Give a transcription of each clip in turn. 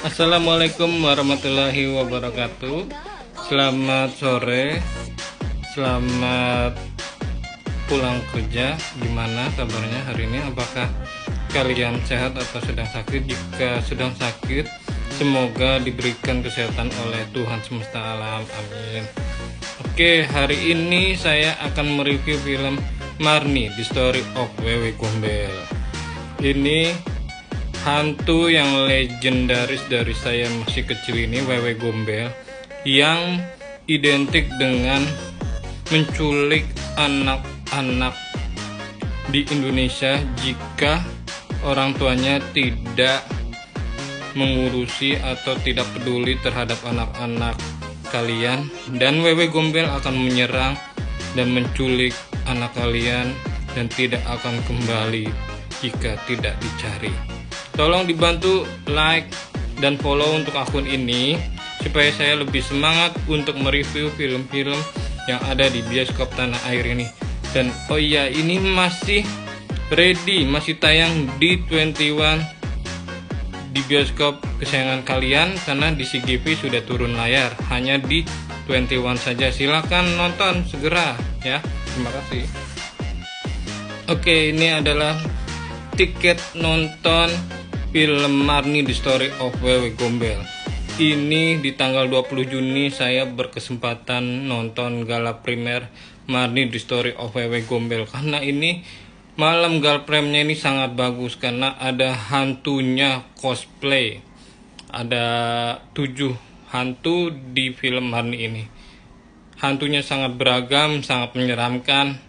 Assalamualaikum warahmatullahi wabarakatuh. Selamat sore, selamat pulang kerja. Gimana kabarnya hari ini? Apakah kalian sehat atau sedang sakit? Jika sedang sakit, semoga diberikan kesehatan oleh Tuhan semesta alam. Amin. Oke, hari ini saya akan mereview film Marni, The Story of Wewe Gombel. Ini hantu yang legendaris dari saya masih kecil ini, Wewe Gombel, yang identik dengan menculik anak-anak di Indonesia jika orang tuanya tidak mengurusi atau tidak peduli terhadap anak-anak kalian, dan Wewe Gombel akan menyerang dan menculik anak kalian dan tidak akan kembali jika tidak dicari. Tolong dibantu like dan follow untuk akun ini supaya saya lebih semangat untuk mereview film-film yang ada di bioskop tanah air ini. Dan oh iya, ini masih ready, masih tayang di 21 di bioskop kesayangan kalian, karena di CGV sudah turun layar, hanya di 21 saja. Silakan nonton segera ya. Terima kasih. Oke, ini adalah tiket nonton film Marni, The Story of Wewe Gombel. Ini di tanggal 20 Juni saya berkesempatan nonton gala primer Marni, The Story of Wewe Gombel, karena ini malam galpremnya ini sangat bagus karena ada hantunya cosplay. Ada 7 hantu di film Marni ini. Hantunya sangat beragam, sangat menyeramkan.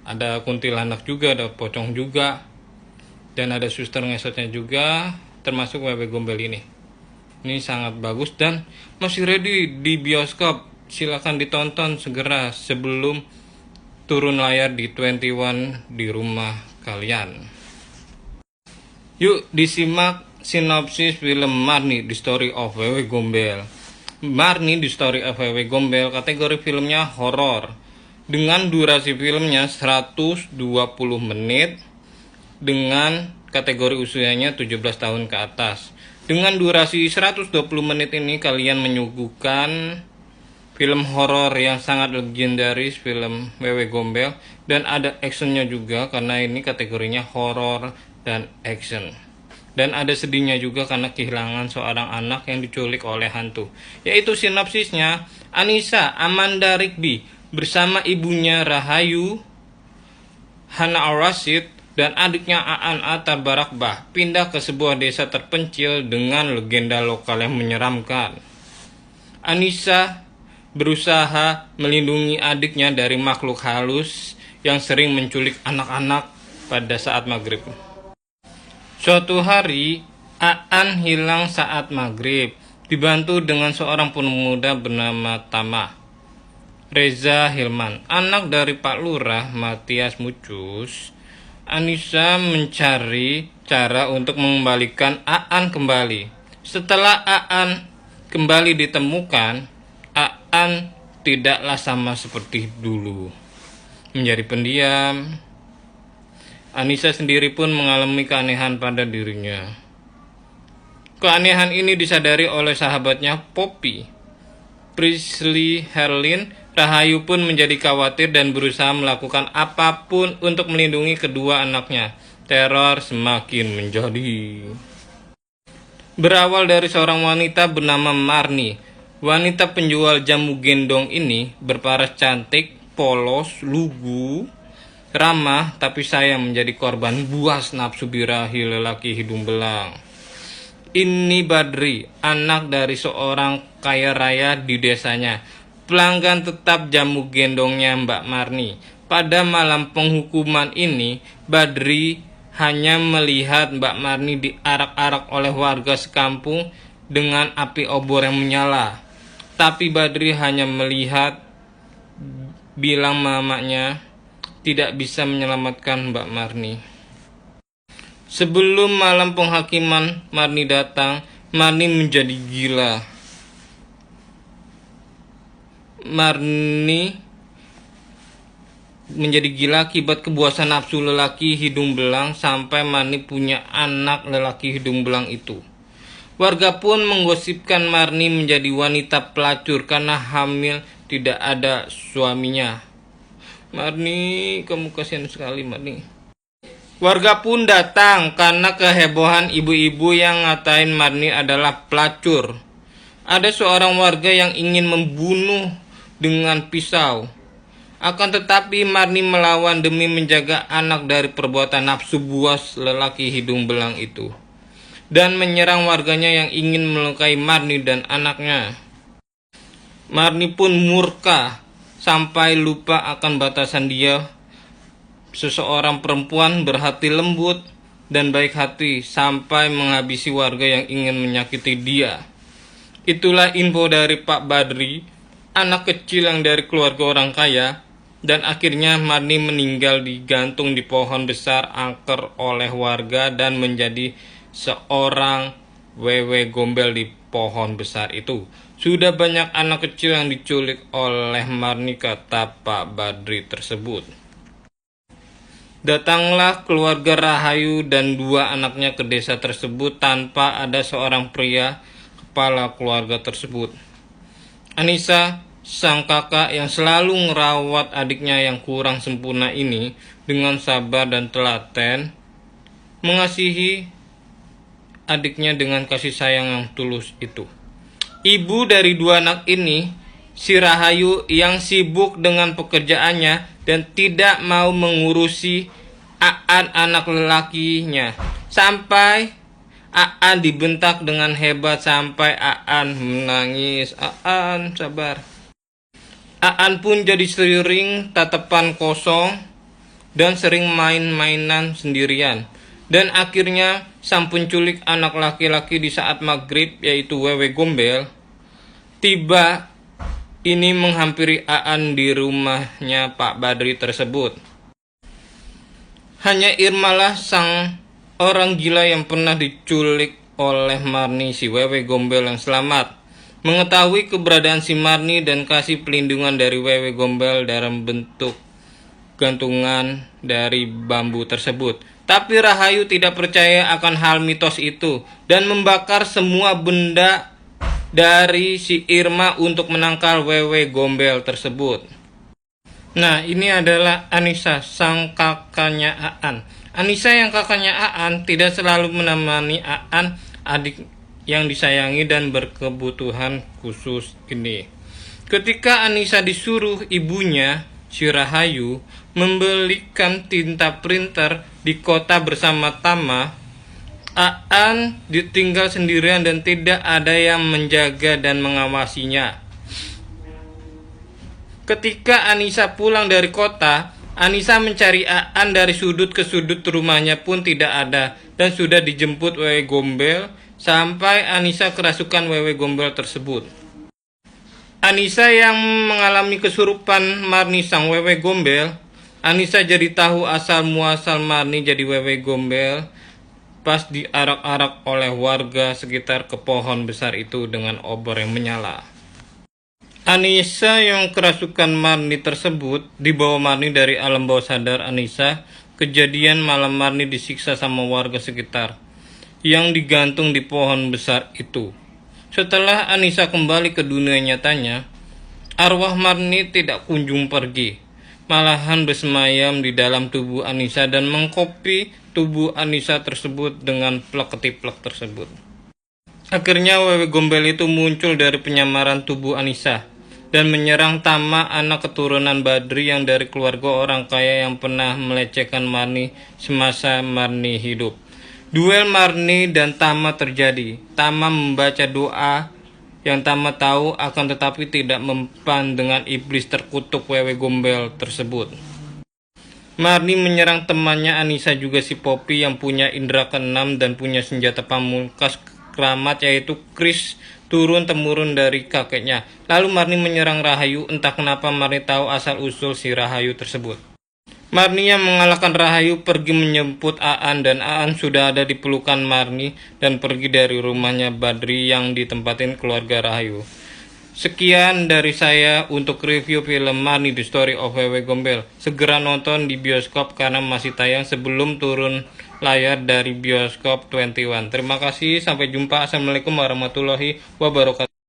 Ada kuntilanak juga, ada pocong juga, dan ada suster ngesotnya juga, termasuk Wewe Gombel ini. Ini sangat bagus dan masih ready di bioskop. Silakan ditonton segera sebelum turun layar di 21 di rumah kalian. Yuk disimak sinopsis film Marni, The Story of Wewe Gombel. Marni, The Story of Wewe Gombel kategori filmnya horor dengan durasi filmnya 120 menit dengan kategori usianya 17 tahun ke atas. Dengan durasi 120 menit ini kalian menyuguhkan film horor yang sangat legendaris, film Wewe Gombel, dan ada actionnya juga karena ini kategorinya horor dan action. Dan ada sedihnya juga karena kehilangan seorang anak yang diculik oleh hantu. Yaitu sinopsisnya, Anissa Amanda Rigby bersama ibunya Rahayu Hana Ar-Rasyid dan adiknya Aan Atta Barakbah pindah ke sebuah desa terpencil dengan legenda lokal yang menyeramkan. Anissa berusaha melindungi adiknya dari makhluk halus yang sering menculik anak-anak pada saat maghrib. Suatu hari, Aan hilang saat maghrib, dibantu dengan seorang pemuda bernama Tama. Reza Hilman, anak dari Pak Lurah Matias Mucus. Anissa mencari cara untuk mengembalikan Aan kembali. Setelah Aan kembali ditemukan, Aan tidaklah sama seperti dulu, menjadi pendiam. Anissa sendiri pun mengalami keanehan pada dirinya. Keanehan ini disadari oleh sahabatnya Poppy. Prisley Herlin Rahayu pun menjadi khawatir dan berusaha melakukan apapun untuk melindungi kedua anaknya. Teror semakin menjadi. Berawal dari seorang wanita bernama Marni. Wanita penjual jamu gendong ini berparas cantik, polos, lugu, ramah, tapi sayang menjadi korban buas nafsu birahi lelaki hidung belang. Ini Badri, anak dari seorang kaya raya di desanya. Pelanggan tetap jamu gendongnya Mbak Marni. Pada malam penghukuman ini, Badri hanya melihat Mbak Marni diarak-arak oleh warga sekampung dengan api obor yang menyala. Tapi Badri hanya melihat, bilang mamanya tidak bisa menyelamatkan Mbak Marni. Sebelum malam penghakiman Marni datang, Marni menjadi gila. Marni menjadi gila akibat kepuasan nafsu lelaki hidung belang sampai Marni punya anak lelaki hidung belang itu. Warga pun menggosipkan Marni menjadi wanita pelacur karena hamil tidak ada suaminya. Marni, kamu kasihan sekali, Marni. Warga pun datang karena kehebohan ibu-ibu yang ngatain Marni adalah pelacur. Ada seorang warga yang ingin membunuh dengan pisau. Akan tetapi Marni melawan demi menjaga anak dari perbuatan nafsu buas lelaki hidung belang itu, dan menyerang warganya yang ingin melukai Marni dan anaknya. Marni pun murka sampai lupa akan batasan dia, seseorang perempuan berhati lembut dan baik hati, sampai menghabisi warga yang ingin menyakiti dia. Itulah info dari Pak Badri, anak kecil yang dari keluarga orang kaya, dan akhirnya Marni meninggal digantung di pohon besar angker oleh warga dan menjadi seorang wewe gombel di pohon besar itu. Sudah banyak anak kecil yang diculik oleh Marni, kata Pak Badri tersebut. Datanglah keluarga Rahayu dan 2 anaknya ke desa tersebut tanpa ada seorang pria kepala keluarga tersebut. Anissa, sang kakak yang selalu ngerawat adiknya yang kurang sempurna ini dengan sabar dan telaten, mengasihi adiknya dengan kasih sayang yang tulus itu. Ibu dari 2 anak ini, si Rahayu, yang sibuk dengan pekerjaannya dan tidak mau mengurusi Aan anak lelakinya, sampai Aan dibentak dengan hebat sampai Aan menangis. Aan, sabar. Aan pun jadi sering tatapan kosong dan sering main-mainan sendirian. Dan akhirnya sang penculik anak laki-laki di saat maghrib, yaitu wewe gombel, tiba ini menghampiri Aan di rumahnya Pak Badri tersebut. Hanya Irmalah sang orang gila yang pernah diculik oleh Marni, si wewe gombel yang selamat, mengetahui keberadaan si Marni dan kasih pelindungan dari wewe gombel dalam bentuk gantungan dari bambu tersebut. Tapi Rahayu tidak percaya akan hal mitos itu dan membakar semua benda dari si Irma untuk menangkal wewe gombel tersebut. Nah, ini adalah Anissa, sang kakaknya Aan. Anissa yang kakaknya Aan tidak selalu menemani Aan, adik yang disayangi dan berkebutuhan khusus ini. Ketika Anissa disuruh ibunya, si Rahayu, membelikan tinta printer di kota bersama Tama, Aan ditinggal sendirian dan tidak ada yang menjaga dan mengawasinya. Ketika Anissa pulang dari kota, Anissa mencari Aan dari sudut ke sudut rumahnya pun tidak ada, dan sudah dijemput wewe gombel sampai Anissa kerasukan wewe gombel tersebut. Anissa yang mengalami kesurupan Marni sang wewe gombel, Anissa jadi tahu asal muasal Marni jadi wewe gombel pas diarak-arak oleh warga sekitar ke pohon besar itu dengan obor yang menyala. Anissa yang kerasukan Marni tersebut dibawa Marni dari alam bawah sadar Anissa. Kejadian malam Marni disiksa sama warga sekitar yang digantung di pohon besar itu. Setelah Anissa kembali ke dunia nyatanya, arwah Marni tidak kunjung pergi, malahan bersemayam di dalam tubuh Anissa dan mengkopi tubuh Anissa tersebut dengan plek-ketiplek tersebut. Akhirnya wewe gombel itu muncul dari penyamaran tubuh Anissa dan menyerang Tama, anak keturunan Badri yang dari keluarga orang kaya yang pernah melecehkan Marni semasa Marni hidup. Duel Marni dan Tama terjadi. Tama membaca doa yang Tama tahu, akan tetapi tidak mempan dengan iblis terkutuk wewe gombel tersebut. Marni menyerang temannya Anissa juga si Poppy yang punya indera keenam dan punya senjata pamungkas keramat, yaitu kris turun-temurun dari kakeknya. Lalu Marni menyerang Rahayu. Entah kenapa Marni tahu asal-usul si Rahayu tersebut. Marni yang mengalahkan Rahayu pergi menjemput Aan, dan Aan sudah ada di pelukan Marni dan pergi dari rumahnya Badri yang ditempatin keluarga Rahayu. Sekian dari saya untuk review film Marni The Story of Wewe Gombel. Segera nonton di bioskop karena masih tayang sebelum turun layar dari Bioskop 21. Terima kasih, sampai jumpa. Assalamualaikum warahmatullahi wabarakatuh.